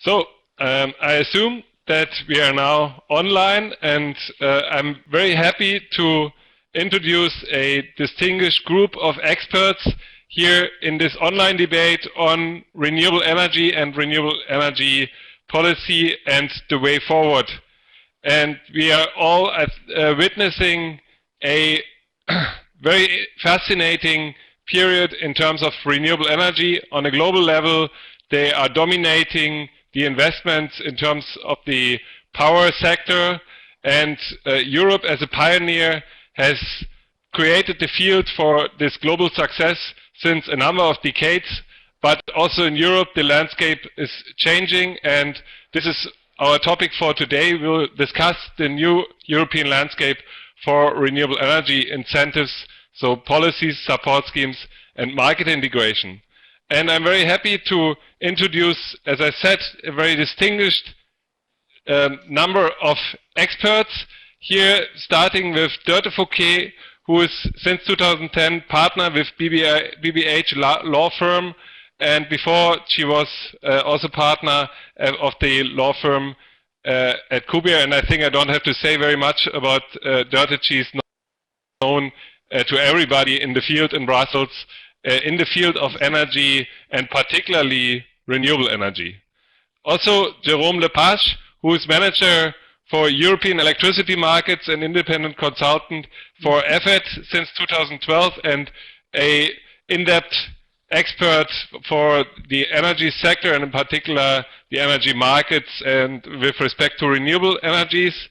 So, I assume that we are now online, and I'm very happy to introduce a distinguished group of experts here in this online debate on renewable energy and renewable energy policy and the way forward. And we are all witnessing a very fascinating period in terms of renewable energy on a global level. They are dominating the investments in terms of the power sector, and Europe as a pioneer has created the field for this global success since a number of decades. But also in Europe the landscape is changing, and this is our topic for today. We'll discuss the new European landscape for renewable energy incentives, so policies, support schemes and market integration. And I'm very happy to introduce, as I said, a very distinguished number of experts here, starting with Dörte Fouquet, who is since 2010 partner with BBH law firm, and before she was also partner of the law firm at Kubier. And I think I don't have to say very much about Dörte. She's known to everybody in the field in Brussels, in the field of energy and particularly renewable energy. Also Jérôme, who is manager for European electricity markets and independent consultant for EFET since 2012, and a in-depth expert for the energy sector and in particular the energy markets and with respect to renewable energies.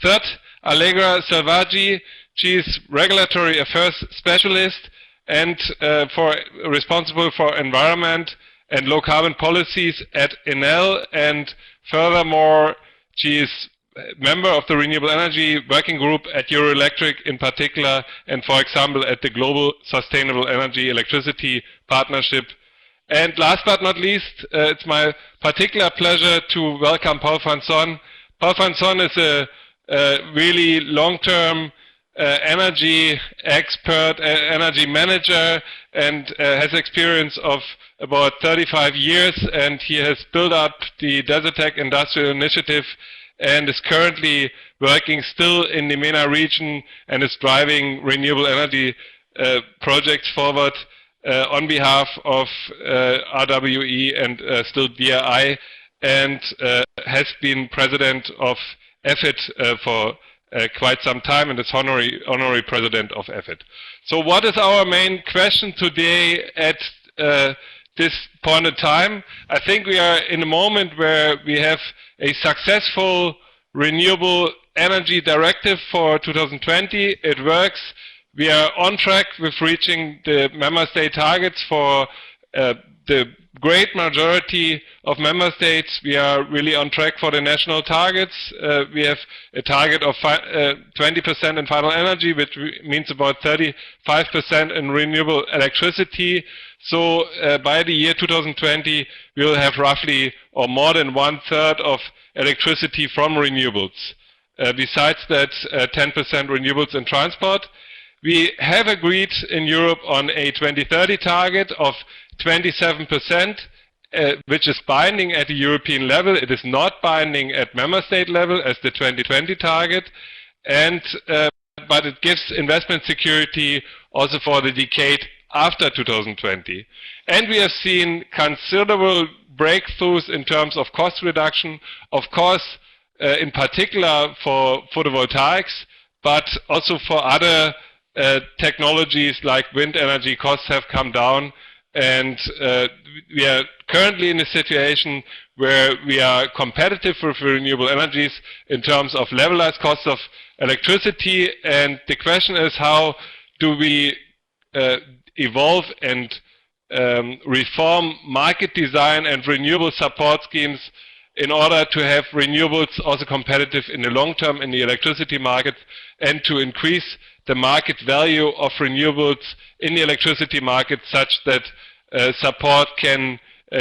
Third, Allegra Selvaggi. She is regulatory affairs specialist and responsible for environment and low carbon policies at ENEL, and furthermore she is a member of the renewable energy working group at Euroelectric in particular, and for example at the Global Sustainable Energy Electricity Partnership. And last but not least, it's my particular pleasure to welcome Paul van Son. Paul van Son is a really long-term energy expert, energy manager, and has experience of about 35 years, and he has built up the Desertec Industrial Initiative and is currently working still in the MENA region and is driving renewable energy projects forward on behalf of RWE and still DRI, and has been president of EFET for quite some time, and is honorary president of EFET. So what is our main question today at this point in time? I think we are in a moment where we have a successful renewable energy directive for 2020. It works. We are on track with reaching the member state targets for the great majority of member states. We are really on track for the national targets. We have a target of 20% in final energy, which means about 35% in renewable electricity. So by the year 2020, we will have roughly or more than 1/3 of electricity from renewables. Besides that, 10% renewables in transport. We have agreed in Europe on a 2030 target of 27%, which is binding at the European level. It is not binding at member state level as the 2020 target, and but it gives investment security also for the decade after 2020. And we have seen considerable breakthroughs in terms of cost reduction, of course, in particular for photovoltaics, but also for other technologies like wind energy. Costs have come down, and we are currently in a situation where we are competitive with renewable energies in terms of levelized costs of electricity. And the question is, how do we evolve and reform market design and renewable support schemes in order to have renewables also competitive in the long term in the electricity market, and to increase the market value of renewables in the electricity market such that support can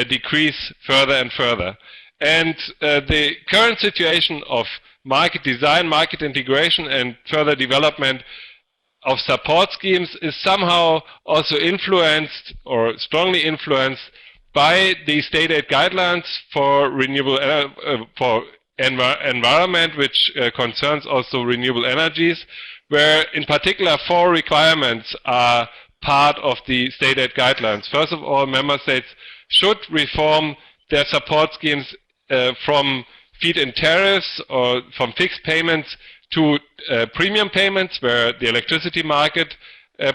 decrease further and further. And the current situation of market design, market integration and further development of support schemes is somehow also influenced or strongly influenced by the state aid guidelines for renewable for environment, which concerns also renewable energies, where in particular 4 requirements are part of the state aid guidelines. First of all, member states should reform their support schemes from feed-in tariffs or from fixed payments to premium payments, where the electricity market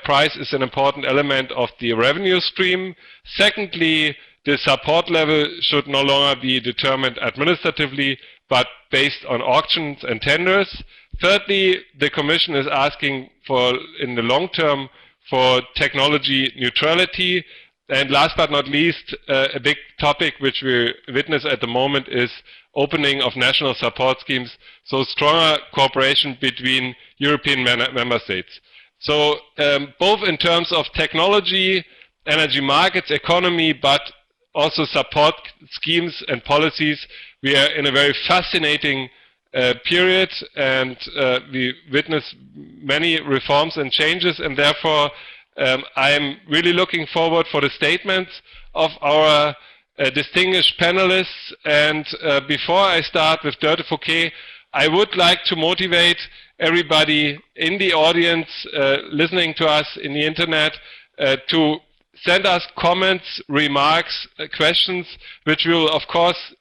price is an important element of the revenue stream. Secondly, the support level should no longer be determined administratively, but based on auctions and tenders. Thirdly, the Commission is asking for, in the long term, for technology neutrality. And last but not least, a big topic which we witness at the moment is opening of national support schemes, so stronger cooperation between European member states. So both in terms of technology, energy markets, economy, but also support schemes and policies, we are in a very fascinating period, and we witness many reforms and changes, and therefore I'm really looking forward for the statements of our distinguished panelists. And before I start with Dörte Fouquet, I would like to motivate everybody in the audience listening to us in the internet to send us comments, remarks, questions, which we will of course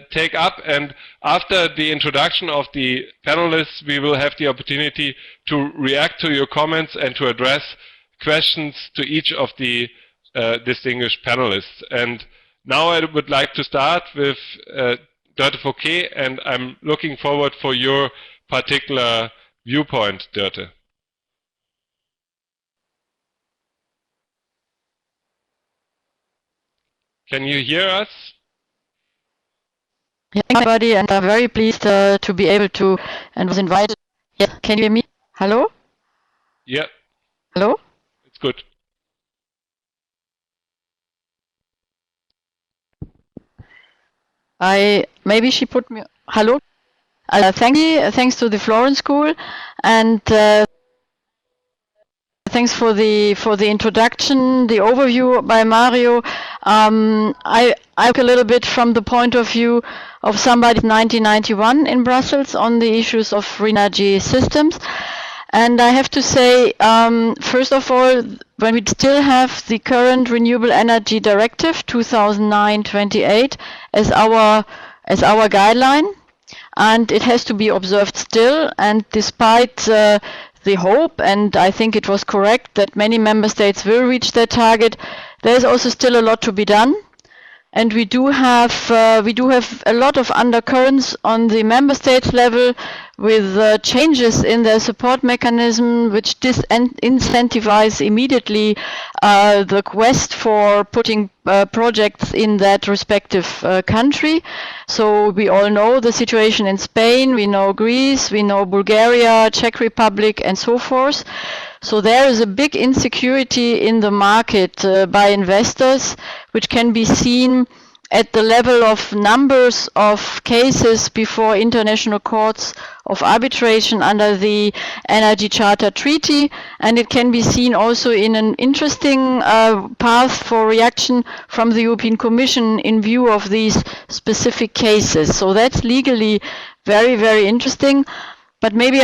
take up, and after the introduction of the panelists we will have the opportunity to react to your comments and to address questions to each of the distinguished panelists. And now I would like to start with Dörte Fouquet, and I'm looking forward for your particular viewpoint, Dörte. Can you hear us? Yeah, everybody, and I'm very pleased to be able to, and was invited. Yeah, can you hear me? Hello? Yeah. Hello? It's good. Maybe she put me. Hello? Thanks to the Florence School, and thanks for the introduction, the overview by Mario. I look a little bit from the point of view of somebody in 1991 in Brussels on the issues of energy systems. And I have to say, first of all, when we still have the current Renewable Energy Directive 2009-28 as our guideline, and it has to be observed still, and despite the hope, and I think it was correct, that many member states will reach their target, there's also still a lot to be done. And we do have a lot of undercurrents on the member states level, with changes in their support mechanism, which disincentivize immediately the quest for putting projects in that respective country. So we all know the situation in Spain, we know Greece, we know Bulgaria, Czech Republic, and so forth. So there is a big insecurity in the market by investors, which can be seen at the level of numbers of cases before international courts of arbitration under the Energy Charter Treaty, and it can be seen also in an interesting path for reaction from the European Commission in view of these specific cases. So that's legally very, very interesting. But maybe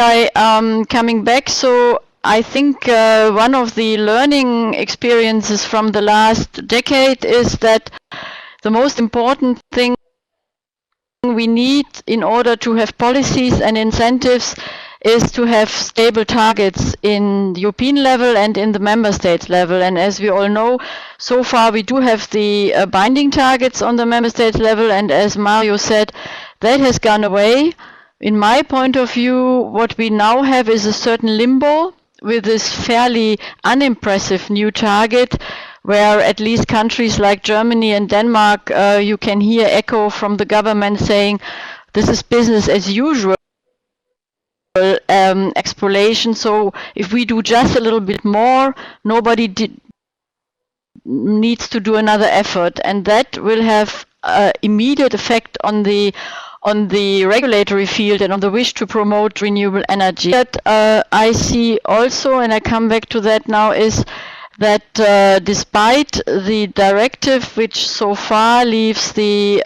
coming back, so I think one of the learning experiences from the last decade is that the most important thing we need in order to have policies and incentives is to have stable targets in the European level and in the member states level. And as we all know, so far we do have the binding targets on the member states level, and as Mario said, that has gone away. In my point of view, what we now have is a certain limbo with this fairly unimpressive new target, where at least countries like Germany and Denmark, you can hear echo from the government saying this is business as usual exploration. So if we do just a little bit more, nobody needs to do another effort, and that will have immediate effect on the regulatory field and on the wish to promote renewable energy. That I see also, and I come back to that now, is that despite the directive, which so far leaves the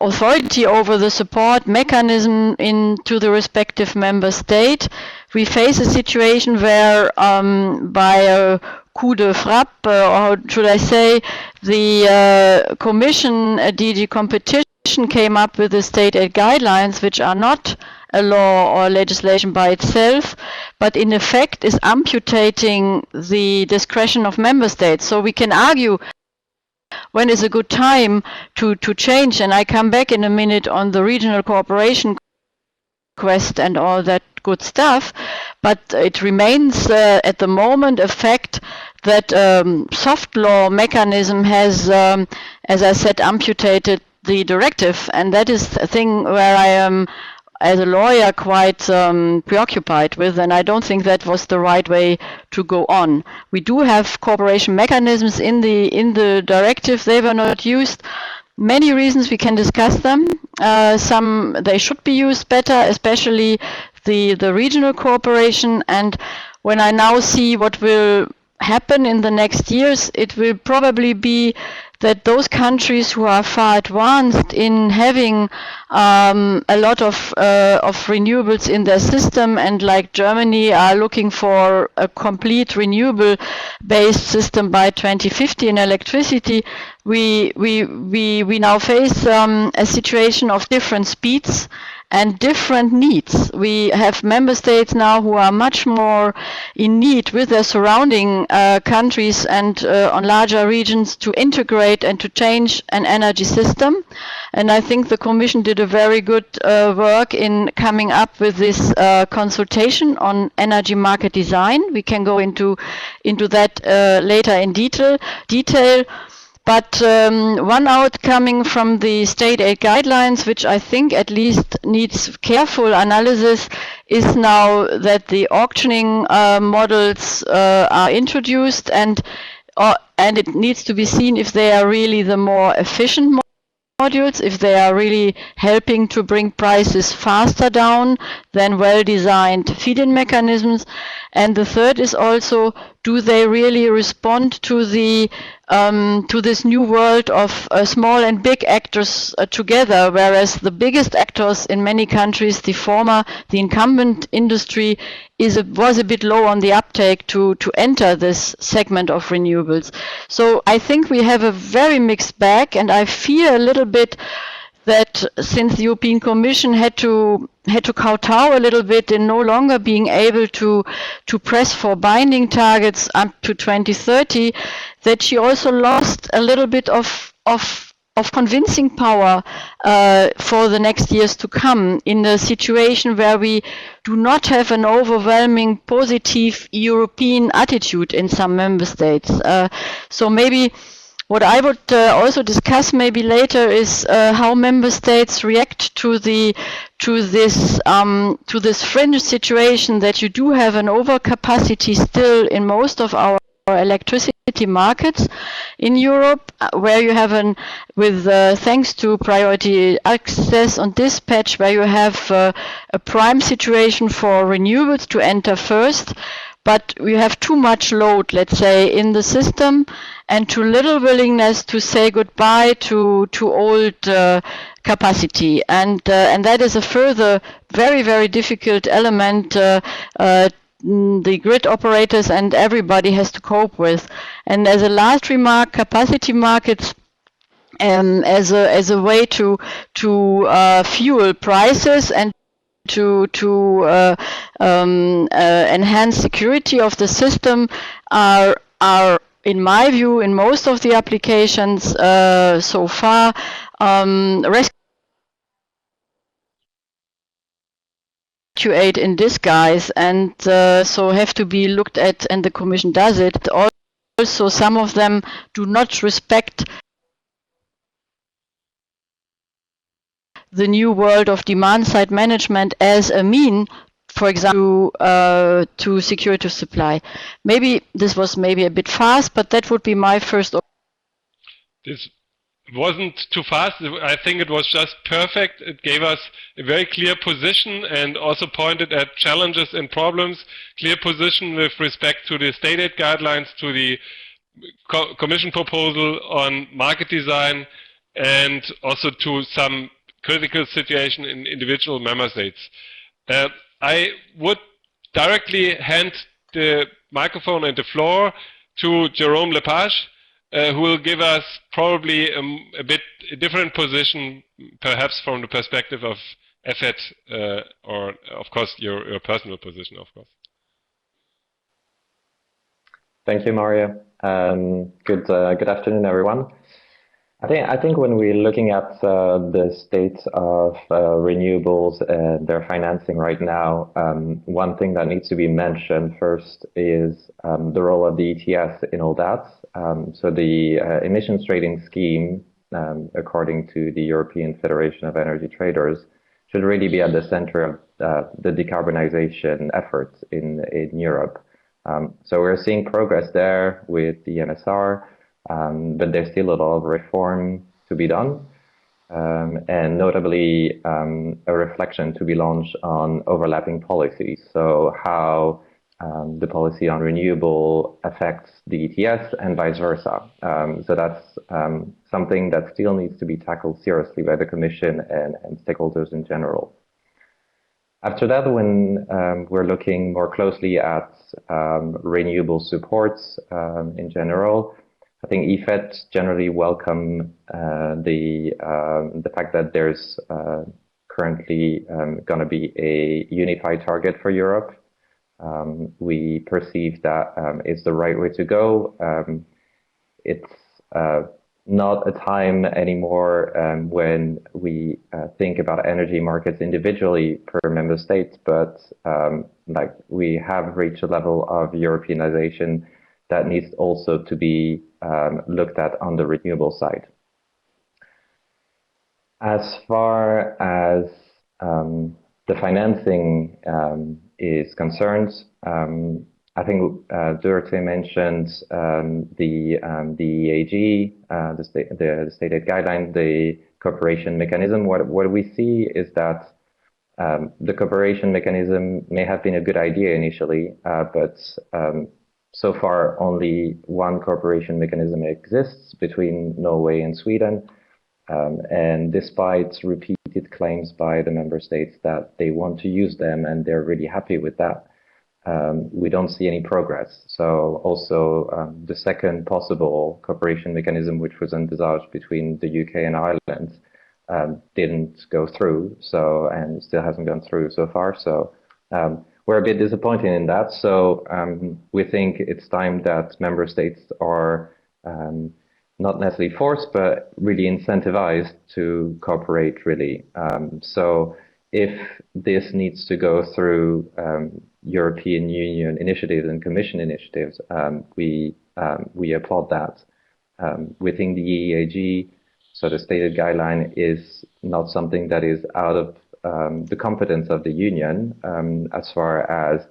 authority over the support mechanism into the respective member state, we face a situation where by a coup de frappe, or how should I say, the Commission, DG Competition, came up with the state aid guidelines, which are not a law or legislation by itself, but in effect is amputating the discretion of member states. So we can argue when is a good time to change, and I come back in a minute on the regional cooperation quest and all that good stuff, but it remains at the moment a fact that soft law mechanism has, as I said, amputated the directive, and that is a thing where I am, as a lawyer, quite preoccupied with, and I don't think that was the right way to go on. We do have cooperation mechanisms in the directive. They were not used. Many reasons, we can discuss them. Some, they should be used better, especially the regional cooperation. And when I now see what will happen in the next years, it will probably be that those countries who are far advanced in having a lot of renewables in their system, and like Germany are looking for a complete renewable-based system by 2050 in electricity, we now face a situation of different speeds and different needs. We have member states now who are much more in need with their surrounding countries and on larger regions to integrate and to change an energy system. And I think the Commission did a very good work in coming up with this consultation on energy market design. We can go into that later in detail. But one outcoming from the state aid guidelines, which I think at least needs careful analysis, is now that the auctioning models are introduced, and it needs to be seen if they are really the more efficient modules, if they are really helping to bring prices faster down than well-designed feed-in mechanisms. And the third is also, do they really respond to the to this new world of small and big actors together, whereas the biggest actors in many countries, the incumbent industry, was a bit low on the uptake to enter this segment of renewables. So I think we have a very mixed bag, and I fear a little bit that since the European Commission had to kowtow a little bit in no longer being able to press for binding targets up to 2030, that she also lost a little bit of convincing power for the next years to come, in a situation where we do not have an overwhelming positive European attitude in some member states. So maybe what I would also discuss maybe later is how member states react to this fringe situation that you do have an overcapacity still in most of our electricity markets in Europe, where you have thanks to priority access on dispatch, where you have a prime situation for renewables to enter first, but we have too much load, let's say, in the system, and too little willingness to say goodbye to old capacity, and that is a further very, very difficult element the grid operators and everybody has to cope with. And as a last remark, capacity markets as a way to fuel prices and to enhance security of the system are in my view, in most of the applications so far, rescued in disguise, and so have to be looked at, and the Commission does it. Also, some of them do not respect the new world of demand-side management as a mean, for example, to security of supply. Maybe this was maybe a bit fast, but that would be my first. This wasn't too fast. I think it was just perfect. It gave us a very clear position and also pointed at challenges and problems. Clear position with respect to the state aid guidelines, to the Commission proposal on market design, and also to some critical situation in individual member states. I would directly hand the microphone and the floor to Jérôme Lepage, who will give us probably a bit different position, perhaps from the perspective of EFET, or of course your personal position, of course. Thank you, Mario. Good afternoon, everyone. I think when we're looking at the state of renewables and their financing right now, one thing that needs to be mentioned first is the role of the ETS in all that. So the emissions trading scheme, according to the European Federation of Energy Traders, should really be at the center of the decarbonization efforts in Europe. So we're seeing progress there with the MSR, but there's still a lot of reform to be done, and notably a reflection to be launched on overlapping policies. So how the policy on renewable affects the ETS and vice versa. So that's something that still needs to be tackled seriously by the Commission and stakeholders in general. After that, when we're looking more closely at renewable supports in general, I think EFET generally welcome the fact that there's currently going to be a unified target for Europe. We perceive that it's the right way to go. It's not a time anymore when we think about energy markets individually per member state, but like we have reached a level of Europeanization that needs also to be looked at on the renewable side. As far as the financing is concerned, I think Dörte mentioned the EAG, the state aid guideline, the cooperation mechanism. What we see is that the cooperation mechanism may have been a good idea initially, but so far only one cooperation mechanism exists between Norway and Sweden. And despite repeated claims by the member states that they want to use them and they're really happy with that, we don't see any progress. So also the second possible cooperation mechanism, which was envisaged between the UK and Ireland, didn't go through, and still hasn't gone through so far. So we're a bit disappointed in that. So we think it's time that member states are not necessarily forced, but really incentivized to cooperate really. So if this needs to go through European Union initiatives and Commission initiatives, we applaud that. We think the EEAG, so the stated guideline, is not something that is out of the competence of the Union, as far as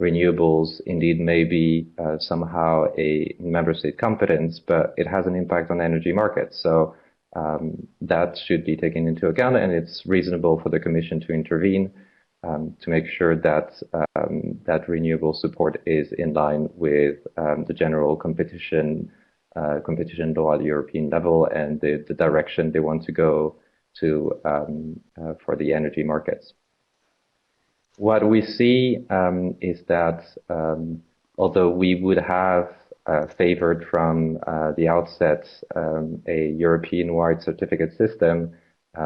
renewables indeed may be somehow a member state competence, but it has an impact on energy markets. So that should be taken into account, and it's reasonable for the Commission to intervene to make sure that that renewable support is in line with the general competition law at the European level and the direction they want to go to for the energy markets. What we see is that although we would have favored from the outset a European-wide certificate system,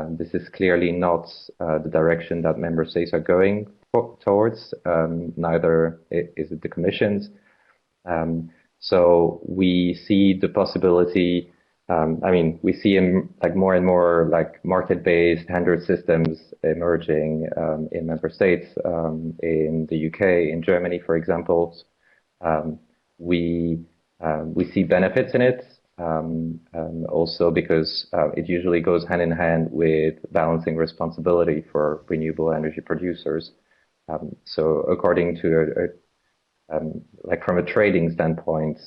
this is clearly not the direction that member states are going towards, neither is it the Commission's. So we see the possibility, we see like more and more like market-based standard systems emerging in member states, in the UK, in Germany, for example. We see benefits in it, also because it usually goes hand in hand with balancing responsibility for renewable energy producers. So according to like from a trading standpoint,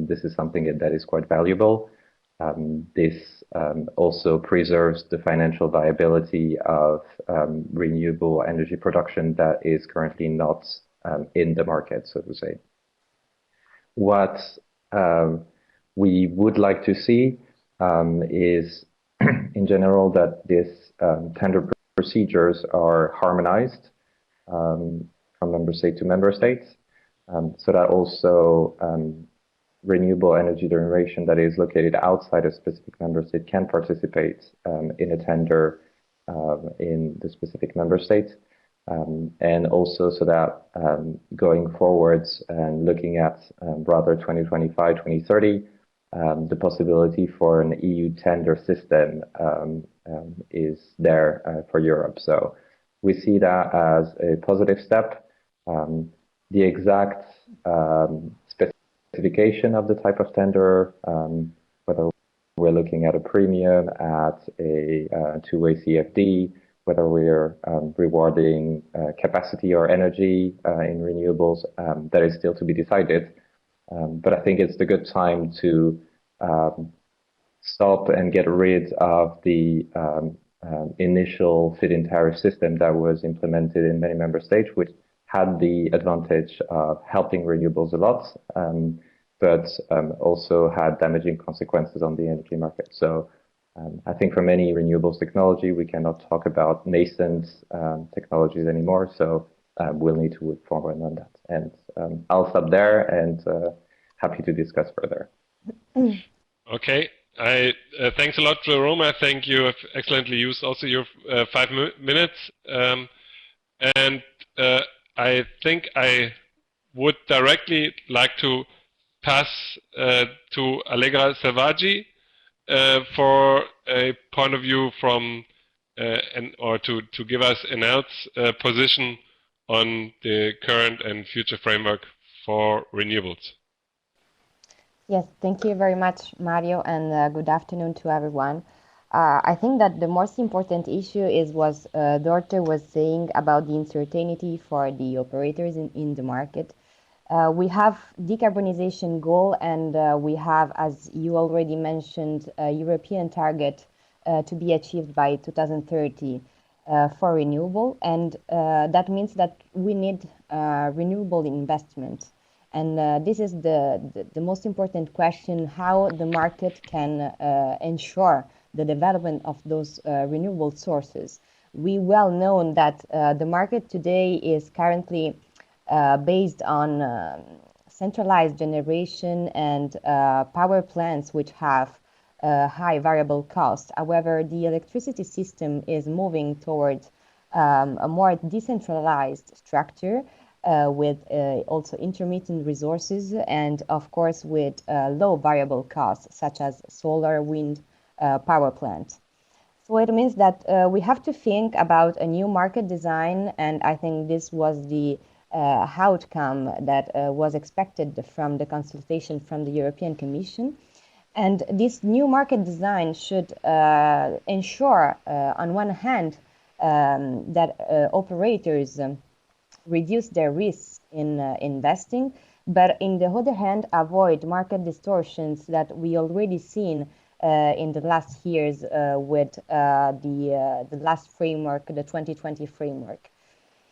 this is something that is quite valuable. this also preserves the financial viability of renewable energy production that is currently not in the market, so to say. What we would like to see is, in general, that these tender procedures are harmonized from member state to member state, so that also renewable energy generation that is located outside a specific member state can participate in a tender in the specific member state. And also so that going forwards and looking at rather 2025, 2030, the possibility for an EU tender system is there for Europe. So we see that as a positive step. The exact specification of the type of tender, whether we're looking at a premium, at a two-way CFD, whether we're rewarding capacity or energy in renewables, that is still to be decided. But I think it's a good time to stop and get rid of the initial feed-in tariff system that was implemented in many member states, which had the advantage of helping renewables a lot, but also had damaging consequences on the energy market. So I think for many renewables technology, we cannot talk about nascent technologies anymore. So we'll need to move forward on that. And I'll stop there and happy to discuss further. Okay. Thanks a lot, Jérôme. I think you have excellently used also your 5 minutes. And I think I would directly like to pass to Allegra Selvaggi for a point of view from or to give us ENEL's position on the current and future framework for renewables. Yes, thank you very much, Mario, and good afternoon to everyone. I think that the most important issue is what Dörte was saying about the uncertainty for the operators in the market. We have decarbonization goal, and we have, as you already mentioned, a European target to be achieved by 2030 for renewable, and that means that we need renewable investment. And this is the most important question: how the market can ensure the development of those renewable sources. We well know that the market today is currently based on centralized generation and power plants which have high variable cost. However, the electricity system is moving towards a more decentralized structure with also intermittent resources and, of course, with low variable costs such as solar, wind, power plant. So it means that we have to think about a new market design, and I think this was the outcome that was expected from the consultation from the European Commission. And this new market design should ensure, on one hand, that operators reduce their risks in investing, but in the other hand, avoid market distortions that we already seen in the last years with the last framework, the 2020 framework.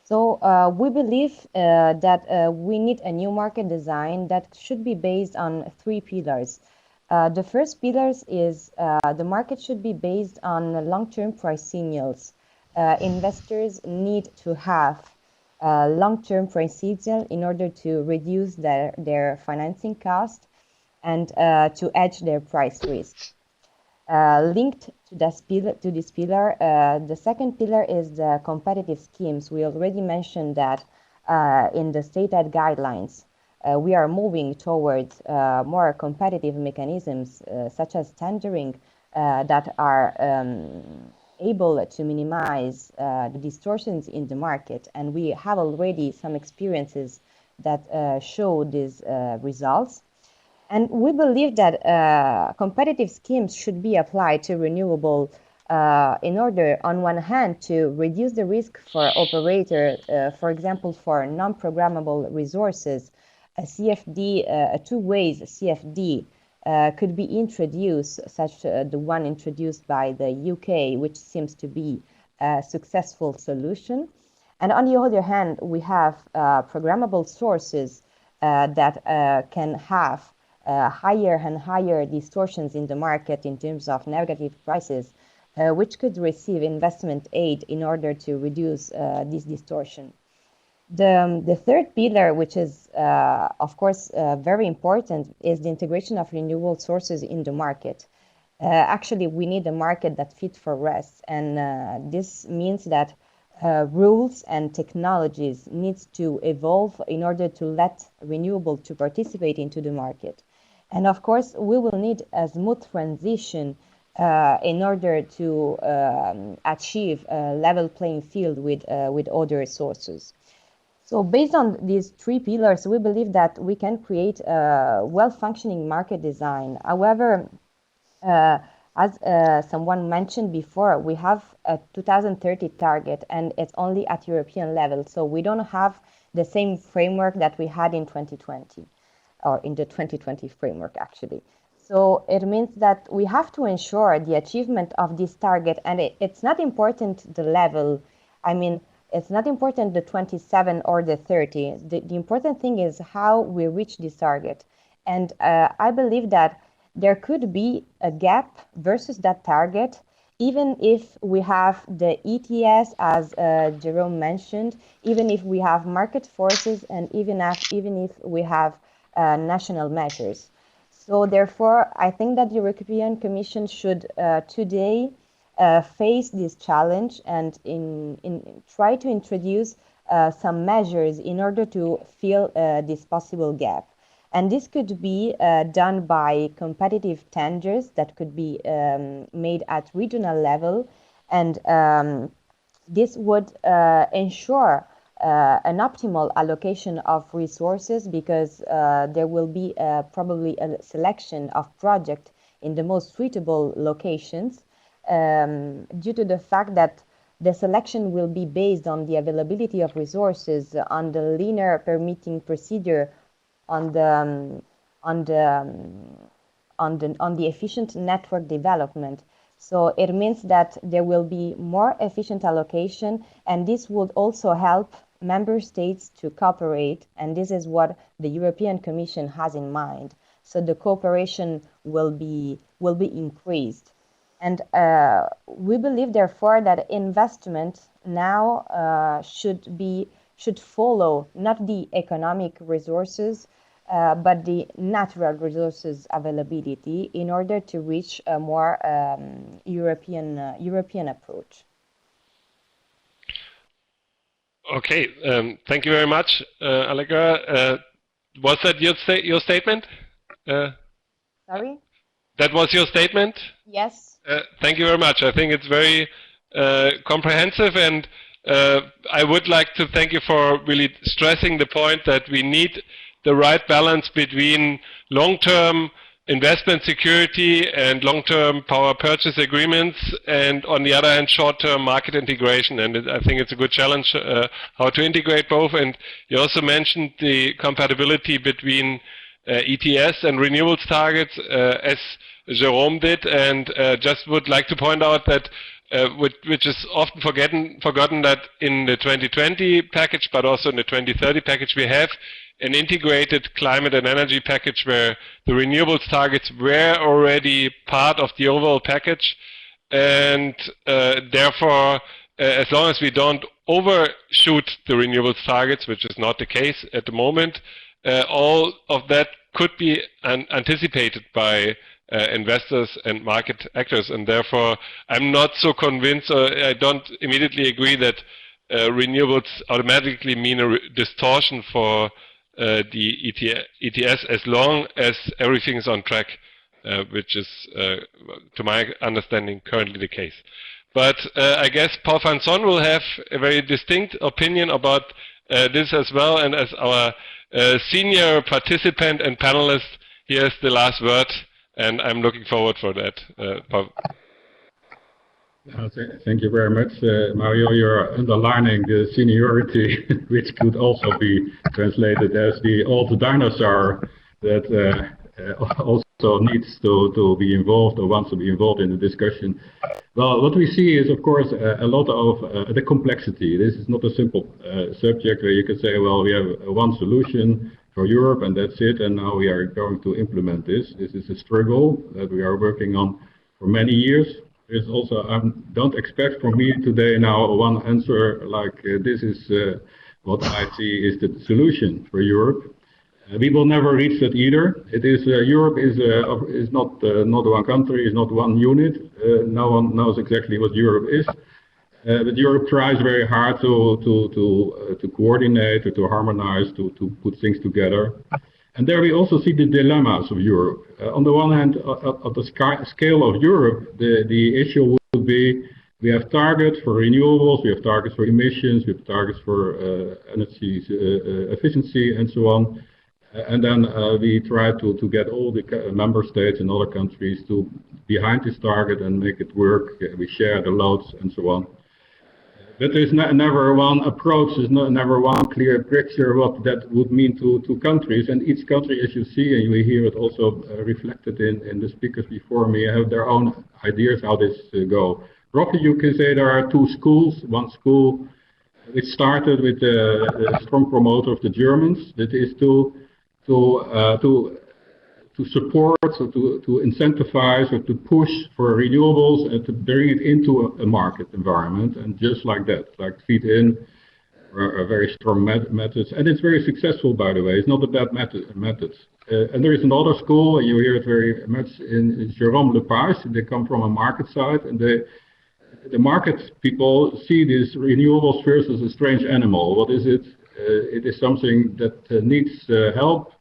So we believe that we need a new market design that should be based on 3 pillars. The first pillar is the market should be based on long-term price signals. Investors need to have long-term price signal in order to reduce their financing cost and to hedge their price risk. Linked to this pillar, the second pillar is the competitive schemes. We already mentioned that in the state aid guidelines, we are moving towards more competitive mechanisms such as tendering that are able to minimize the distortions in the market. And we have already some experiences that show these results. And we believe that competitive schemes should be applied to renewable in order, on one hand, to reduce the risk for operator, for example, for non-programmable resources. A CFD, a two-way CFD could be introduced, such the one introduced by the UK, which seems to be a successful solution. And on the other hand, we have programmable sources that can have higher and higher distortions in the market in terms of negative prices, which could receive investment aid in order to reduce this distortion. The third pillar, which is, of course, very important, is the integration of renewable sources in the market. Actually, we need a market that fits for rest, and this means that rules and technologies needs to evolve in order to let renewable to participate into the market. And of course, we will need a smooth transition in order to achieve a level playing field with other sources. So based on these three pillars, we believe that we can create a well-functioning market design. However, as someone mentioned before, we have a 2030 target and it's only at European level. So we don't have the same framework that we had in 2020 or in the 2020 framework actually. So it means that we have to ensure the achievement of this target, and it's not important the level. I mean, it's not important the 27 or the 30. The important thing is how we reach this target. And I believe that there could be a gap versus that target, even if we have the ETS, as Jérôme mentioned, even if we have market forces, and even if we have national measures. So therefore, I think that the European Commission should today face this challenge and try to introduce some measures in order to fill this possible gap. And this could be done by competitive tenders that could be made at regional level. And this would ensure an optimal allocation of resources, because there will be probably a selection of projects in the most suitable locations, due to the fact that the selection will be based on the availability of resources, on the linear permitting procedure, on the efficient network development. So it means that there will be more efficient allocation, and this would also help member states to cooperate, and this is what the European Commission has in mind. So the cooperation will be increased. And we believe, therefore, that investment now should follow not the economic resources, but the natural resources availability in order to reach a more European approach. Okay, thank you very much, Allegra. Was that your statement? Sorry? That was your statement? Yes. Thank you very much. I think it's very comprehensive, and I would like to thank you for really stressing the point that we need the right balance between long-term investment security and long-term power purchase agreements, and on the other hand, short-term market integration. And I think it's a good challenge how to integrate both. And you also mentioned the compatibility between ETS and renewables targets, as Jérôme did, and just would like to point out that which is often forgotten, that in the 2020 package, but also in the 2030 package, we have an integrated climate and energy package where the renewables targets were already part of the overall package, and therefore, as long as we don't overshoot the renewables targets, which is not the case at the moment, all of that could be anticipated by investors and market actors, and therefore I'm not so convinced, or I don't immediately agree that renewables automatically mean a distortion for the ETS, as long as everything is on track, which is, to my understanding, currently the case. But I guess Paul van Son will have a very distinct opinion about this as well, and as our senior participant and panelist, he has the last word, and I'm looking forward for that. Paul. Thank you very much, Mario. You're underlining the seniority, which could also be translated as the old dinosaur that also needs to be involved or wants to be involved in the discussion. Well, what we see is, of course, a lot of the complexity. This is not a simple subject where you can say, well, we have one solution for Europe and that's it, and now we are going to implement this. This is a struggle that we are working on for many years. There's also, don't expect from me today now one answer like this is what I see is the solution for Europe. We will never reach that either. It is Europe is not one country, is not one unit. No one knows exactly what Europe is, but Europe tries very hard to coordinate, to harmonize, to put things together. And there we also see the dilemmas of Europe. On the one hand, at the scale of Europe, the issue would be we have targets for renewables, we have targets for emissions, we have targets for energy efficiency, and so on. And then we try to get all the member states and other countries to behind this target and make it work. We share the loads and so on. But there's never one approach, there's never one clear picture what that would mean to countries. And each country, as you see, and we hear it also reflected in the speakers before me, have their own ideas how this go. Roughly, you can say there are two schools. One school which started with the strong promoter of the Germans, that is to support, or to incentivize, or to push for renewables and to bring it into a market environment, and just like that, like feed in a very strong methods, and it's very successful, by the way. It's not a bad methods. And there is another school, and you hear it very much in Jérôme Lepage. They come from a market side, and the market people see these renewables first as a strange animal. What is it? It is something that needs help.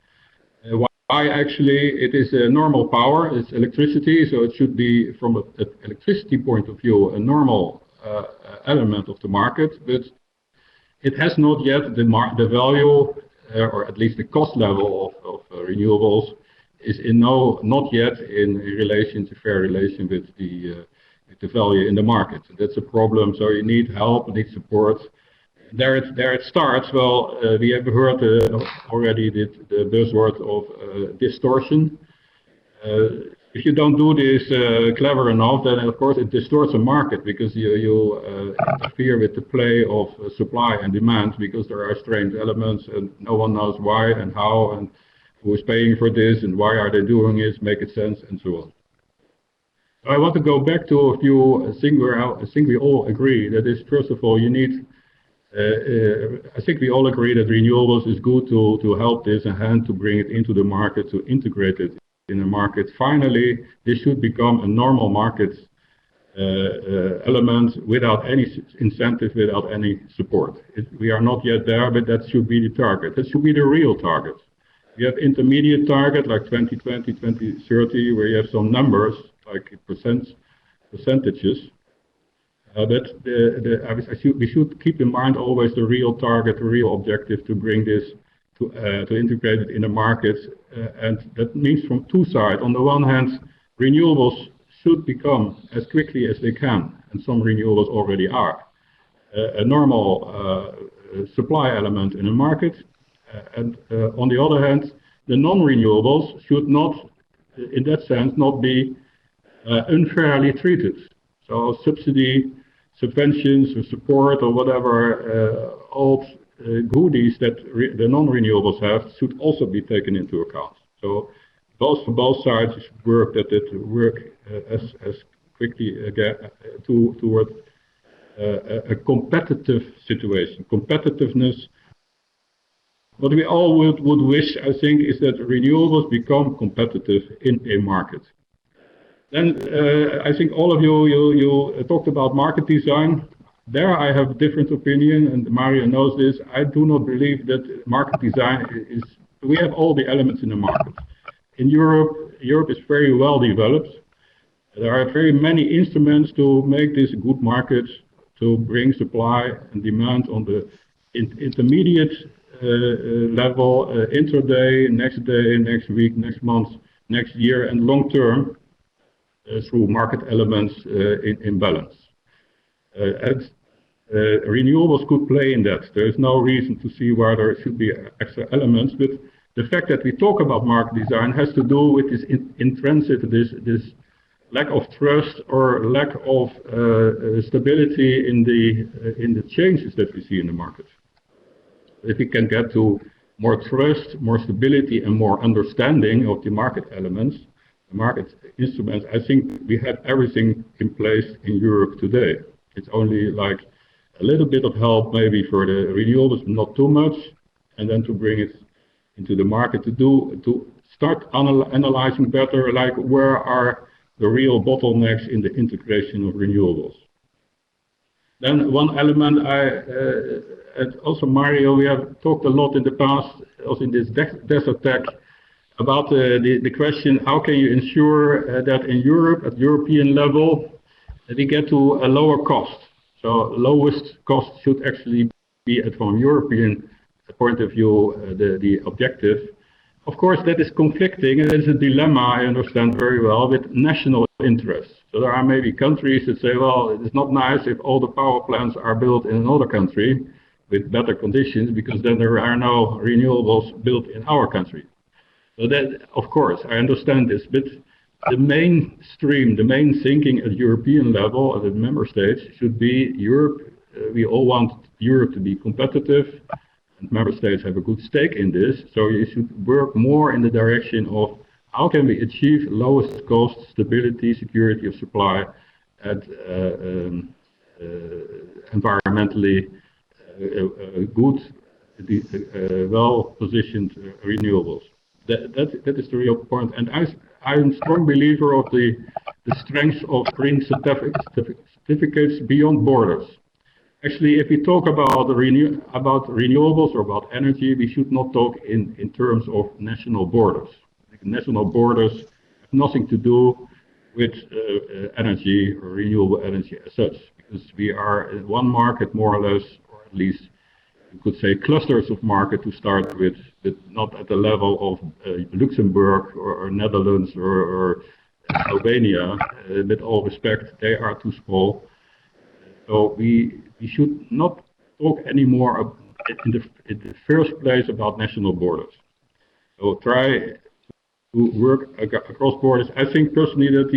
Why actually? It is a normal power, it's electricity, so it should be, from an electricity point of view, a normal element of the market, but it has not yet the value, or at least the cost level of renewables is not yet in fair relation with the value in the market. And that's a problem, so you need help, need support. There it starts. Well, we have heard already the buzzword of distortion. If you don't do this clever enough, then of course it distorts the market, because you interfere with the play of supply and demand, because there are strange elements and no one knows why and how and who is paying for this and why are they doing it, make it sense, and so on. So I want to go back to a few things where I think we all agree that is, first of all, you need. I think we all agree that renewables is good to help this and to bring it into the market, to integrate it in the market. Finally, this should become a normal market element without any incentive, without any support. We are not yet there, but that should be the target. That should be the real target. You have intermediate target like 2020, 2030, where you have some numbers like percentages. But we should keep in mind always the real target, the real objective to bring this to integrate it in the market. And that means from two sides. On the one hand, renewables should become as quickly as they can, and some renewables already are, a normal supply element in the market. And on the other hand, the non-renewables should not, in that sense, not be unfairly treated. So subventions or support or whatever old goodies that the non-renewables have should also be taken into account. So both sides should work as quickly again toward a competitive situation. Competitiveness. What we all would wish, I think, is that renewables become competitive in a market. Then I think all of you talked about market design. There I have a different opinion, and Mario knows this. I do not believe that market design is. We have all the elements in the market. In Europe is very well developed. There are very many instruments to make this a good market, to bring supply and demand on the intermediate level, intraday, next day, next week, next month, next year, and long term. Through market elements in balance. And renewables could play in that. There is no reason to see why there should be extra elements, but the fact that we talk about market design has to do with this intrinsic, this lack of trust or lack of stability in the changes that we see in the market. If we can get to more trust, more stability, and more understanding of the market elements, the market instruments, I think we have everything in place in Europe today. It's only like a little bit of help maybe for the renewables, but not too much, and then to bring it into the market to start analyzing better, like where are the real bottlenecks in the integration of renewables. Then one element and also Mario, we have talked a lot in the past, also in this desert tech, about the question, how can you ensure that in Europe, at European level, that we get to a lower cost? So lowest cost should actually be, from European point of view, the objective. Of course, that is conflicting, and it's a dilemma, I understand very well, with national interests. So there are maybe countries that say, well, it's not nice if all the power plants are built in another country with better conditions, because then there are no renewables built in our country. So that, of course, I understand this, but the mainstream, the main thinking at European level, at the member states, should be Europe. We all want Europe to be competitive, and member states have a good stake in this. So you should work more in the direction of how can we achieve lowest cost, stability, security of supply at environmentally good, well-positioned renewables. That is the real point. And I'm a strong believer of the strength of green certificates beyond borders. Actually, if we talk about renewables or about energy, we should not talk in terms of national borders. National borders have nothing to do with energy or renewable energy as such, because we are in one market more or less, or at least you could say clusters of market to start with, but not at the level of Luxembourg or Netherlands or Albania. With all respect, they are too small. So we should not talk anymore in the first place about national borders. So try to work across borders. I think personally that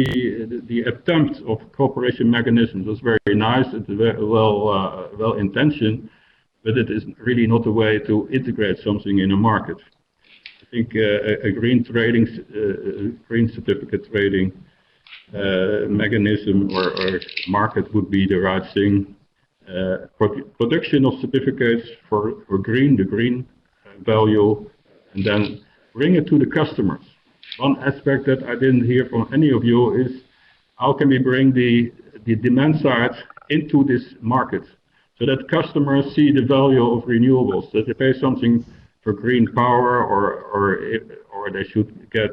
the attempt of cooperation mechanisms was very nice. It's very well intentioned, but it is really not a way to integrate something in a market. I think a green trading, green certificate trading mechanism or market would be the right thing. Production of certificates for green, the green value, and then bring it to the customers. One aspect that I didn't hear from any of you is how can we bring the demand side into this market so that customers see the value of renewables, that they pay something for green power or they should get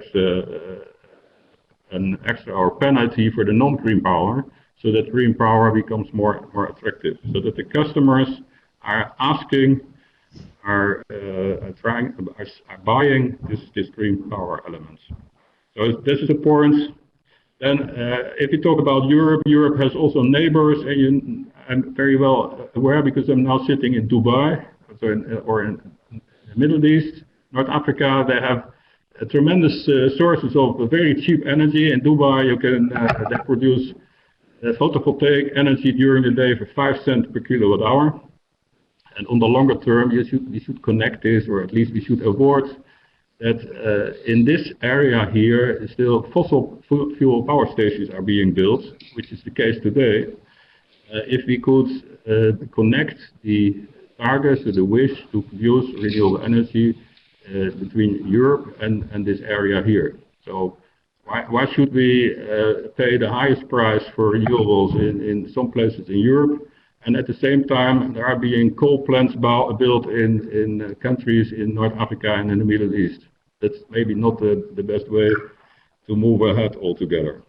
an extra or penalty for the non-green power, so that green power becomes more attractive, so that the customers are asking, are buying this green power elements. So this is important. Then if you talk about Europe, Europe has also neighbors, and I'm very well aware because I'm now sitting in Dubai, or in the Middle East, North Africa. They have tremendous sources of very cheap energy. In Dubai, you can they produce photovoltaic energy during the day for 5 cents per kilowatt hour. And on the longer term, we should connect this, or at least we should avoid that in this area here, still fossil fuel power stations are being built, which is the case today. If we could connect the targets or the wish to produce renewable energy between Europe and this area here. So why should we pay the highest price for renewables in some places in Europe, and at the same time there are being coal plants built in countries in North Africa and in the Middle East? That's maybe not the best way to move ahead altogether.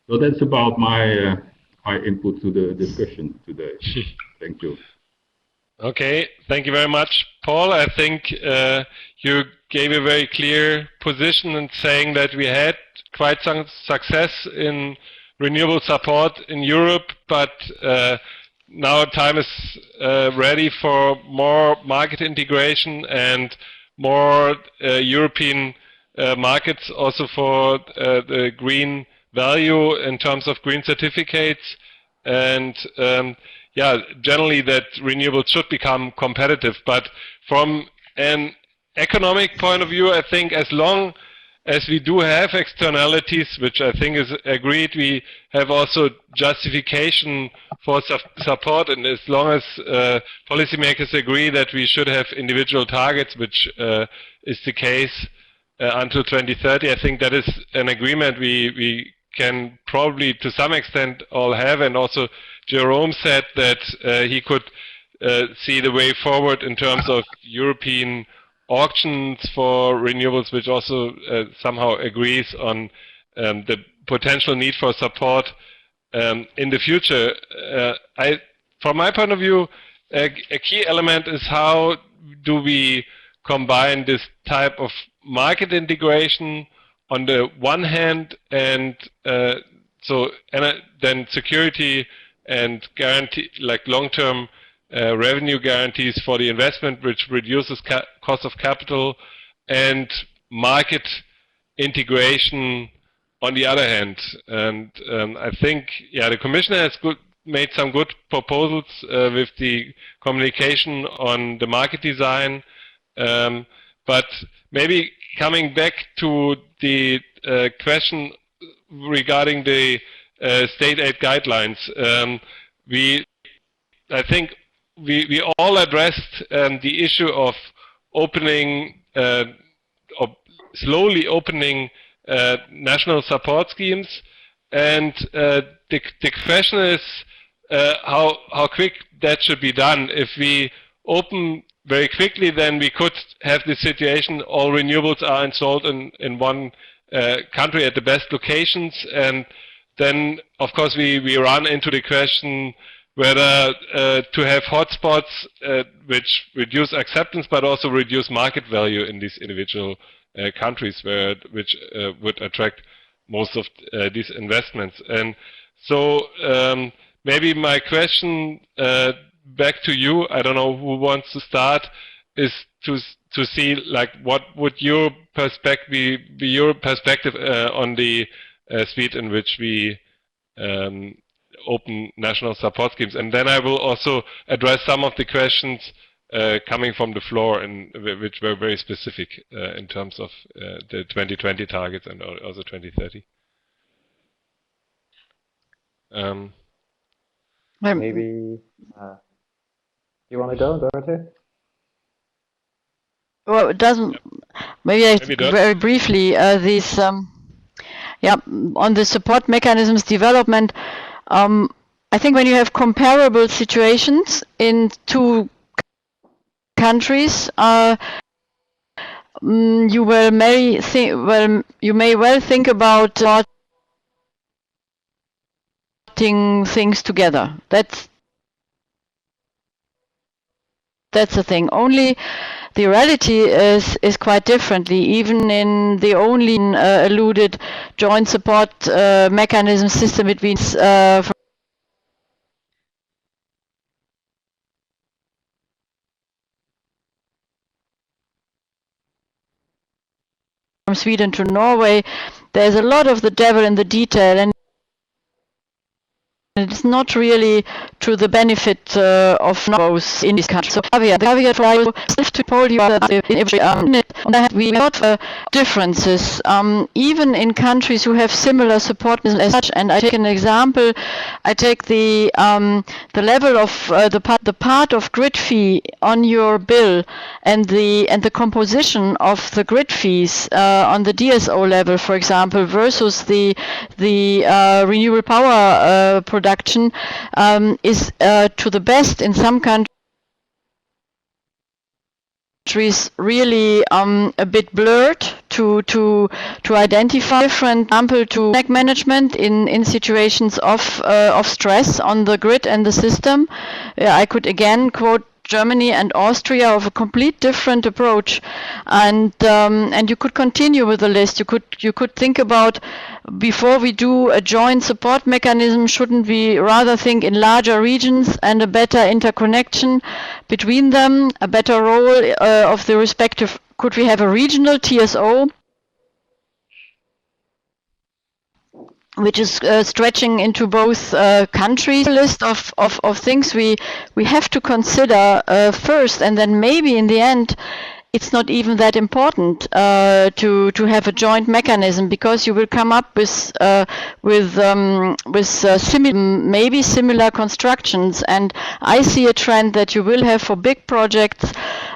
So that's about my input to the discussion today. Thank you. Okay, thank you very much, Paul. I think you gave a very clear position in saying that we had quite some success in renewable support in Europe, but now time is ready for more market integration and more European markets also for the green value in terms of green certificates, and yeah, generally that renewables should become competitive. But from an economic point of view, I think as long as we do have externalities, which I think is agreed, we have also justification for support, and as long as policymakers agree that we should have individual targets, which is the case until 2030, I think that is an agreement we can probably to some extent all have. And also Jérôme said that he could see the way forward in terms of European auctions for renewables, which also somehow agrees on the potential need for support in the future. From my point of view, a key element is how do we combine this type of market integration on the one hand, and then security and guarantee, like long-term revenue guarantees for the investment, which reduces cost of capital, and market integration on the other hand. And I think, yeah, the Commissioner has made some good proposals with the communication on the market design, but maybe coming back to the question regarding the state aid guidelines, I think we all addressed the issue of opening, of slowly opening national support schemes, and the question is how quick that should be done. If we open very quickly, then we could have the situation all renewables are installed in one country at the best locations, and then of course we run into the question whether to have hotspots which reduce acceptance but also reduce market value in these individual countries which would attract most of these investments. And so maybe my question back to you, I don't know who wants to start, is to see like what would your perspective be your perspective on the speed in which we open national support schemes. And then I will also address some of the questions coming from the floor, and which were very specific in terms of the 2020 targets and also 2030. Maybe you want to go, Dörte? Well, it doesn't. Maybe very briefly, these yeah, on the support mechanisms development. I think when you have comparable situations in two countries, you may well think about putting things together. That's the thing. Only the reality is quite differently. Even in the only alluded joint support mechanism system between from Sweden to Norway, there's a lot of the devil in the detail, and it's not really to the benefit of both in this country. So Javier tried to tell you that in every minute we have differences, even in countries who have similar support as such. And I take an example. I take the level of the part of grid fee on your bill, and the composition of the grid fees on the DSO level, for example, versus the renewable power production is to the best in some countries really a bit blurred to identify different example to management in situations of stress on the grid and the system. I could again quote Germany and Austria of a complete different approach, and you could continue with the list. You could think about, before we do a joint support mechanism, shouldn't we rather think in larger regions and a better interconnection between them, a better role of the respective could we have a regional TSO which is stretching into both countries? List of things we have to consider first, and then maybe in the end it's not even that important to have a joint mechanism, because you will come up with similar constructions. And I see a trend that you will have for big projects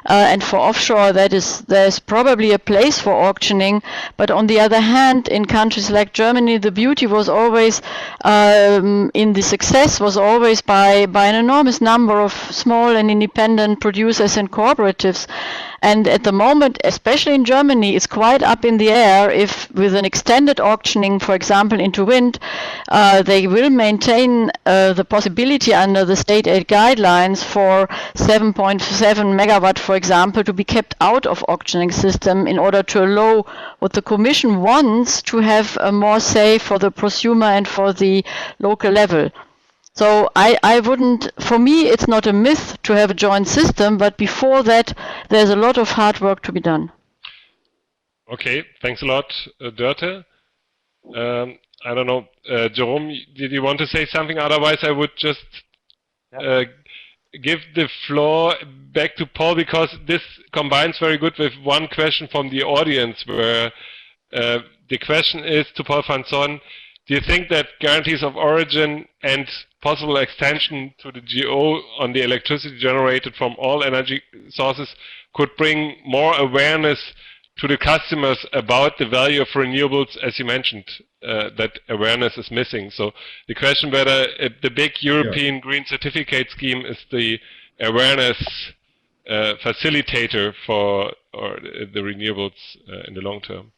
and for offshore, there's probably a place for auctioning. But on the other hand, in countries like Germany, the beauty was always in the success was always by an enormous number of small and independent producers and cooperatives. And at the moment, especially in Germany, it's quite up in the air if, with an extended auctioning, for example, into wind, they will maintain the possibility under the state aid guidelines for 7.7 megawatt, for example, to be kept out of auctioning system in order to allow what the Commission wants to have a more say for the prosumer and for the local level. So I wouldn't, for me, it's not a myth to have a joint system, but before that, there's a lot of hard work to be done. Okay, thanks a lot, Dörte. I don't know, Jérôme, did you want to say something? Otherwise, I would just give the floor back to Paul, because this combines very good with one question from the audience, where the question is to Paul van Son: do you think that guarantees of origin and possible extension to the GO on the electricity generated from all energy sources could bring more awareness to the customers about the value of renewables? As you mentioned, that awareness is missing. So the question whether the big European green certificate scheme is the awareness facilitator for the renewables in the long term.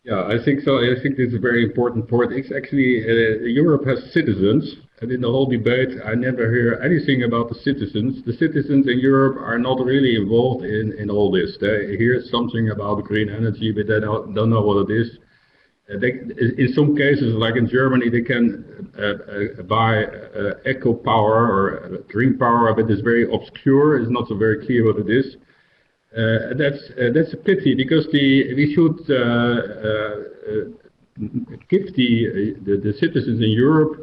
Yeah, I think so. I think this is a very important point. It's actually, Europe has citizens, and in the whole debate, I never hear anything about the citizens. The citizens in Europe are not really involved in all this. They hear something about green energy, but they don't know what it is. In some cases, like in Germany, they can buy eco power or green power, but it's very obscure. It's not so very clear what it is. That's a pity, because we should give the citizens in Europe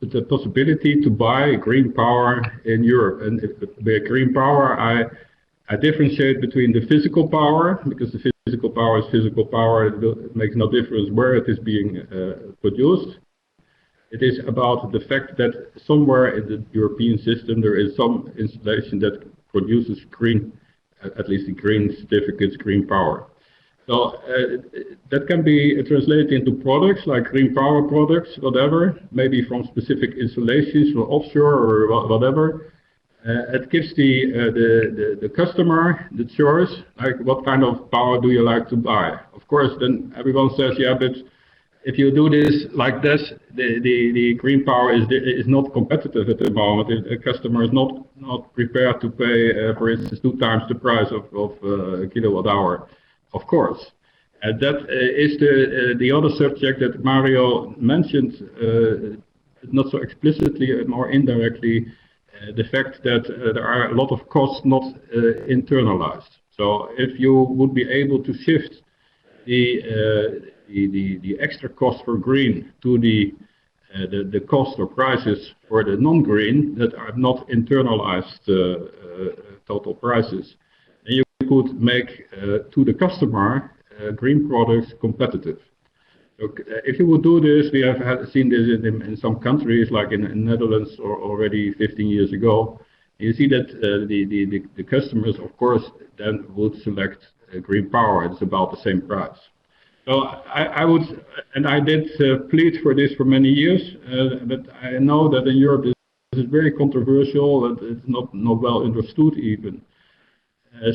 the possibility to buy green power in Europe. And by green power, I differentiate between the physical power, because the physical power is physical power. It makes no difference where it is being produced. It is about the fact that somewhere in the European system there is some installation that produces green, at least the green certificates, green power. So that can be translated into products like green power products, whatever, maybe from specific installations or offshore or whatever. It gives the customer the choice, like what kind of power do you like to buy. Of course, then everyone says, yeah, but if you do this like this, the green power is not competitive at the moment. The customer is not prepared to pay, for instance, 2 times the price of a kilowatt hour. Of course, and that is the other subject that Mario mentioned, not so explicitly, more indirectly, the fact that there are a lot of costs not internalized. So if you would be able to shift the extra cost for green to the cost or prices for the non-green that are not internalized total prices, and you could make to the customer green products competitive. So if you would do this, we have seen this in some countries, like in the Netherlands, or already 15 years ago. You see that the customers, of course, then would select green power. It's about the same price. So I would, and I did plead for this for many years, but I know that in Europe this is very controversial, and it's not well understood even.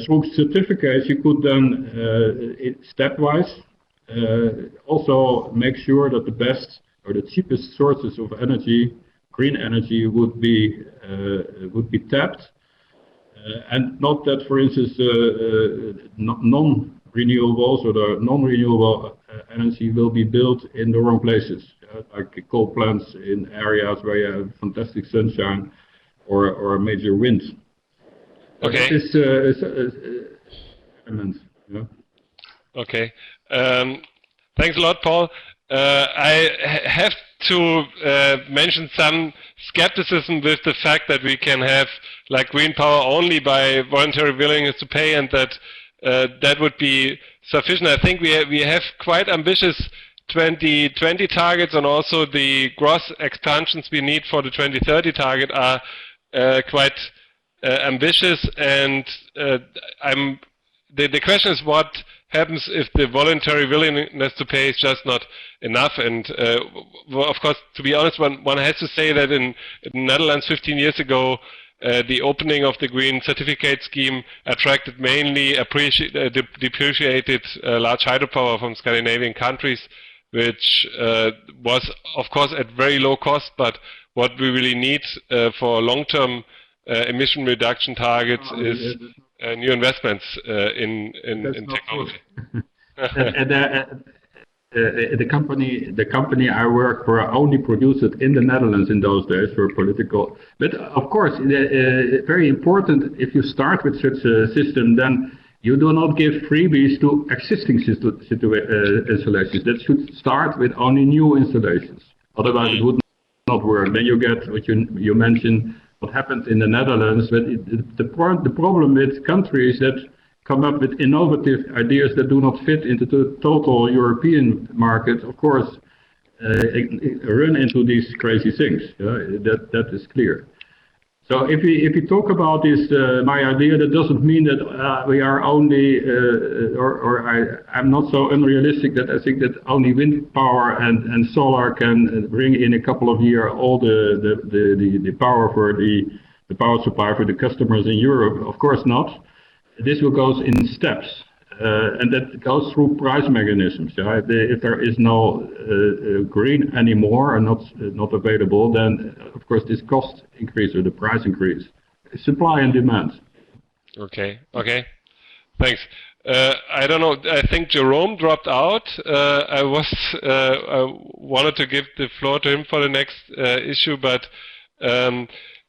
Through certificates, you could then, stepwise, also make sure that the best or the cheapest sources of energy, green energy, would be tapped, and not that, for instance, non-renewables or the non-renewable energy will be built in the wrong places, like coal plants in areas where you have fantastic sunshine or major wind. Okay. Yeah. Okay. Thanks a lot, Paul. I have to mention some skepticism with the fact that we can have like green power only by voluntary willingness to pay, and that that would be sufficient. I think we have quite ambitious 2020 targets, and also the gross expansions we need for the 2030 target are quite ambitious. And the question is, what happens if the voluntary willingness to pay is just not enough? And well, of course, to be honest, one has to say that in the Netherlands 15 years ago, the opening of the green certificate scheme attracted mainly depreciated large hydropower from Scandinavian countries, which was, of course, at very low cost. But what we really need for long-term emission reduction targets is new investments in technology. The company I work for only produced it in the Netherlands in those days for political. But of course, very important. If you start with such a system, then you do not give freebies to existing installations. That should start with only new installations. Otherwise, it would not work. Then you get what you mentioned. What happened in the Netherlands, but the problem with countries that come up with innovative ideas that do not fit into the total European market, of course, run into these crazy things. That is clear. So if we talk about this, my idea, that doesn't mean that we are only, I'm not so unrealistic that I think that only wind power and solar can bring in a couple of years all the power for the power supply for the customers in Europe. Of course not. This will go in steps, and that goes through price mechanisms. Yeah? If there is no green anymore and not available, then of course this cost increase or the price increase, supply and demand. Okay. Thanks. I don't know. I think Jérôme dropped out. I wanted to give the floor to him for the next issue, but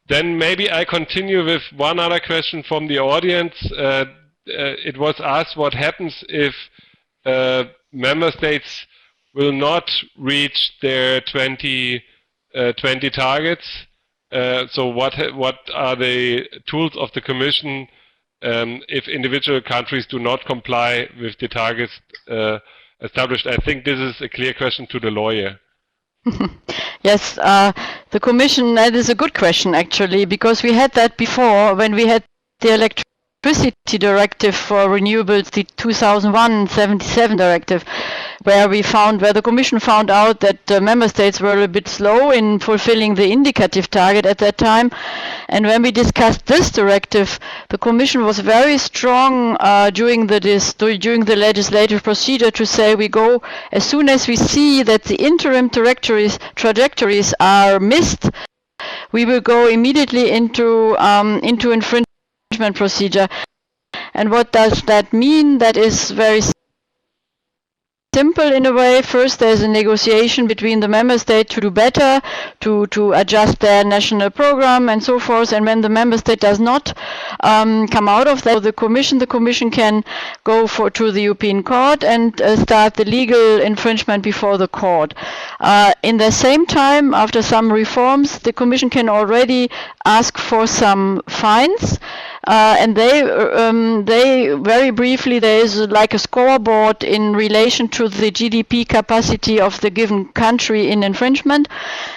then maybe I continue with one other question from the audience. It was asked what happens if member states will not reach their 2020 targets. So what are the tools of the Commission if individual countries do not comply with the targets established? I think this is a clear question to the lawyer. Yes, the Commission, that is a good question actually, because we had that before when we had the Electricity Directive for Renewables, the 2001-77 directive, where the Commission found out that member states were a bit slow in fulfilling the indicative target at that time. And when we discussed this directive, the Commission was very strong during the legislative procedure to say we go, as soon as we see that the interim trajectories are missed, we will go immediately into infringement procedure. And what does that mean? That is very simple in a way. First, there's a negotiation between the member state to do better, to adjust their national program and so forth. And when the member state does not come out of that, the Commission can go to the European Court and start the legal infringement before the court. In the same time, after some reforms, the Commission can already ask for some fines. And they very briefly, there is like a scoreboard in relation to the GDP capacity of the given country in infringement.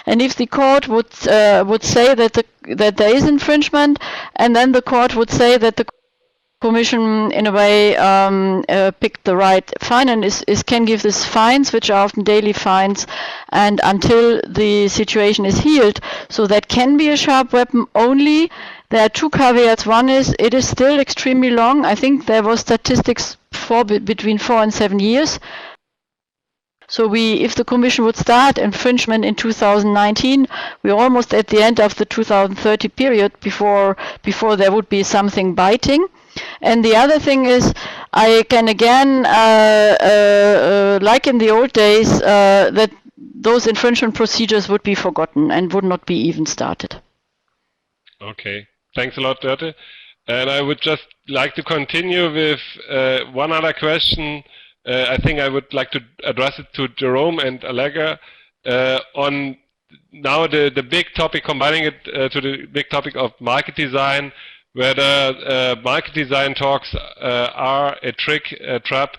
And if the court would say that there is infringement, and then the court would say that the Commission in a way picked the right fine and can give these fines, which are often daily fines, and until the situation is healed. So that can be a sharp weapon only. There are two caveats. One is it is still extremely long. I think there was statistics between 4 and 7 years. So if the Commission would start infringement in 2019, we're almost at the end of the 2030 period before there would be something biting. And the other thing is, I can again, like in the old days, that those infringement procedures would be forgotten and would not be even started. Okay. Thanks a lot, Dörte. And I would just like to continue with one other question. I think I would like to address it to Jérôme and Allegra on now the big topic, combining it to the big topic of market design, whether market design talks are a trap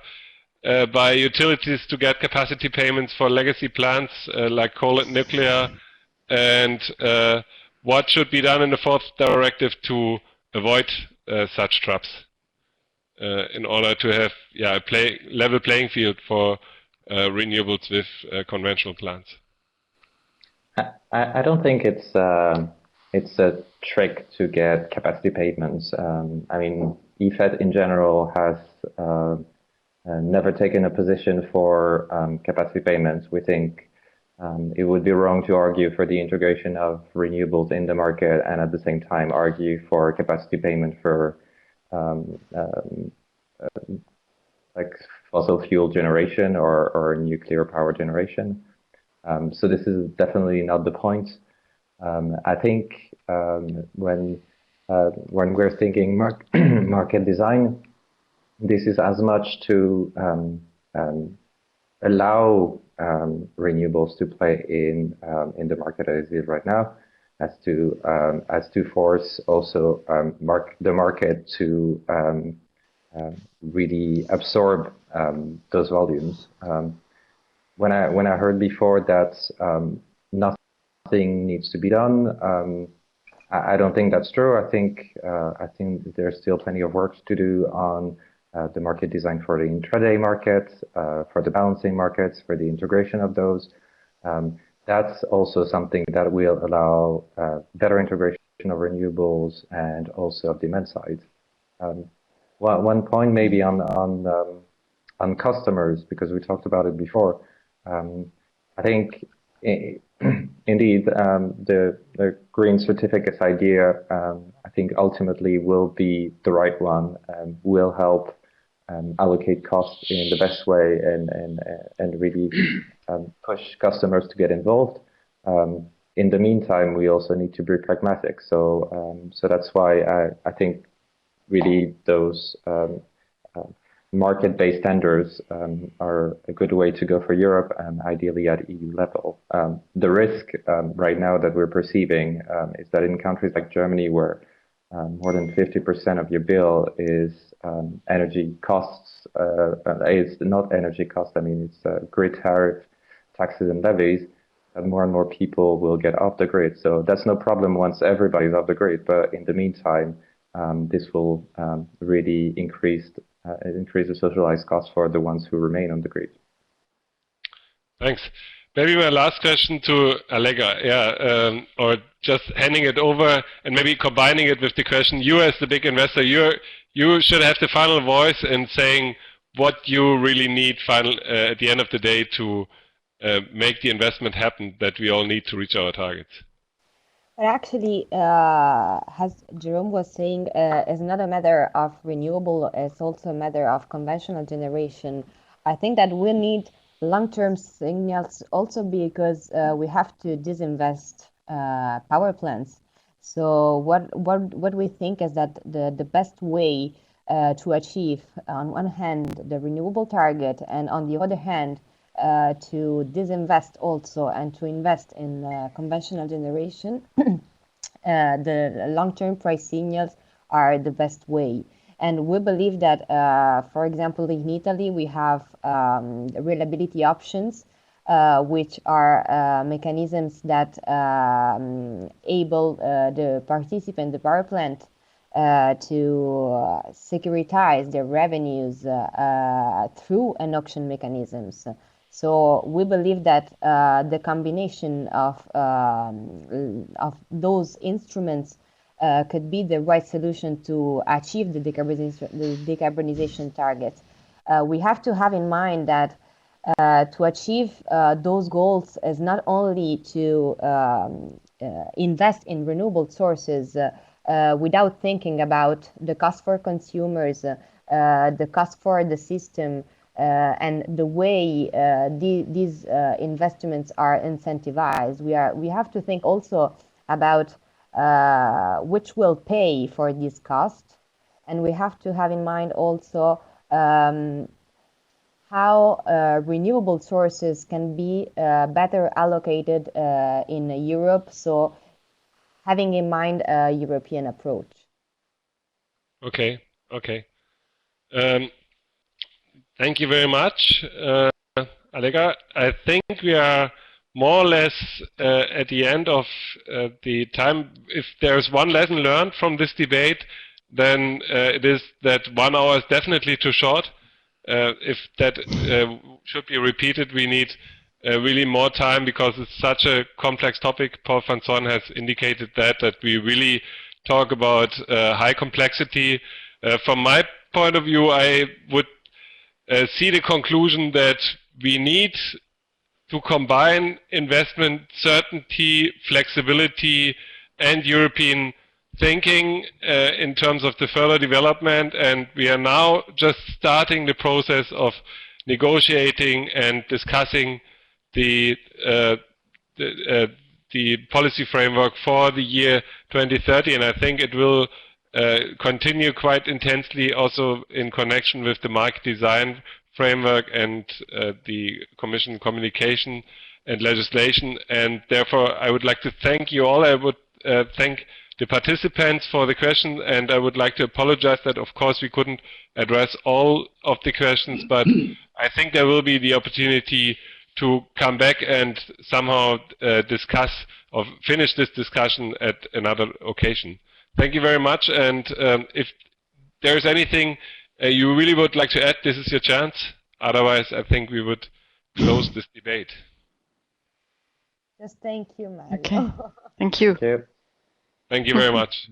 by utilities to get capacity payments for legacy plants like coal and nuclear, and what should be done in the fourth directive to avoid such traps in order to have a level playing field for renewables with conventional plants. I don't think it's a trick to get capacity payments. I mean, EFET in general has never taken a position for capacity payments. We think it would be wrong to argue for the integration of renewables in the market and at the same time argue for capacity payment for like fossil fuel generation or nuclear power generation. So this is definitely not the point. I think when we're thinking market design, this is as much to allow renewables to play in the market as it is right now, as to force also the market to really absorb those volumes. When I heard before that nothing needs to be done, I don't think that's true. I think there's still plenty of work to do on the market design for the intraday market, for the balancing markets, for the integration of those. That's also something that will allow better integration of renewables and also of demand side. One point maybe on customers, because we talked about it before. I think indeed the green certificates idea, I think ultimately will be the right one and will help allocate costs in the best way and really push customers to get involved. In the meantime, we also need to be pragmatic. So that's why I think really those market-based tenders are a good way to go for Europe and ideally at EU level. The risk right now that we're perceiving is that in countries like Germany, where more than 50% of your bill is energy costs, it's not energy costs, I mean, it's grid tariff, taxes and levies, and more people will get off the grid. So that's no problem once everybody's off the grid, but in the meantime, this will really increase the socialized costs for the ones who remain on the grid. Thanks. Maybe my last question to Allegra, or just handing it over and maybe combining it with the question, you as the big investor, you should have the final voice in saying what you really need at the end of the day to make the investment happen that we all need to reach our targets. But actually, as Jérôme was saying, is not a matter of renewable, it's also a matter of conventional generation. I think that we need long-term signals also because we have to disinvest power plants. So what we think is that the best way to achieve, on one hand, the renewable target, and on the other hand, to disinvest also and to invest in conventional generation, the long-term price signals are the best way. And we believe that, for example, in Italy, we have reliability options, which are mechanisms that enable the participant, the power plant, to securitize their revenues through an auction mechanisms. So we believe that the combination of those instruments could be the right solution to achieve the decarbonization target. We have to have in mind that to achieve those goals is not only to invest in renewable sources without thinking about the cost for consumers, the cost for the system, and the way these investments are incentivized. We have to think also about which will pay for this cost, and we have to have in mind also how renewable sources can be better allocated in Europe, so having in mind a European approach. Okay, okay. Thank you very much, Allegra. I think we are more or less at the end of the time. If there's one lesson learned from this debate, then it is that 1 hour is definitely too short. If that should be repeated, we need really more time because it's such a complex topic. Paul van Son has indicated that we really talk about high complexity. From my point of view, I would see the conclusion that we need to combine investment certainty, flexibility, and European thinking in terms of the further development, and we are now just starting the process of negotiating and discussing the policy framework for the year 2030, and I think it will continue quite intensely also in connection with the market design framework and the Commission communication and legislation, and therefore I would like to thank you all. I would thank the participants for the questions, and I would like to apologize that of course we couldn't address all of the questions, but I think there will be the opportunity to come back and somehow discuss or finish this discussion at another occasion. Thank you very much, and if there's anything you really would like to add, this is your chance. Otherwise, I think we would close this debate. Just thank you, Mario. Okay. Thank you. Thank you. Thank you very much.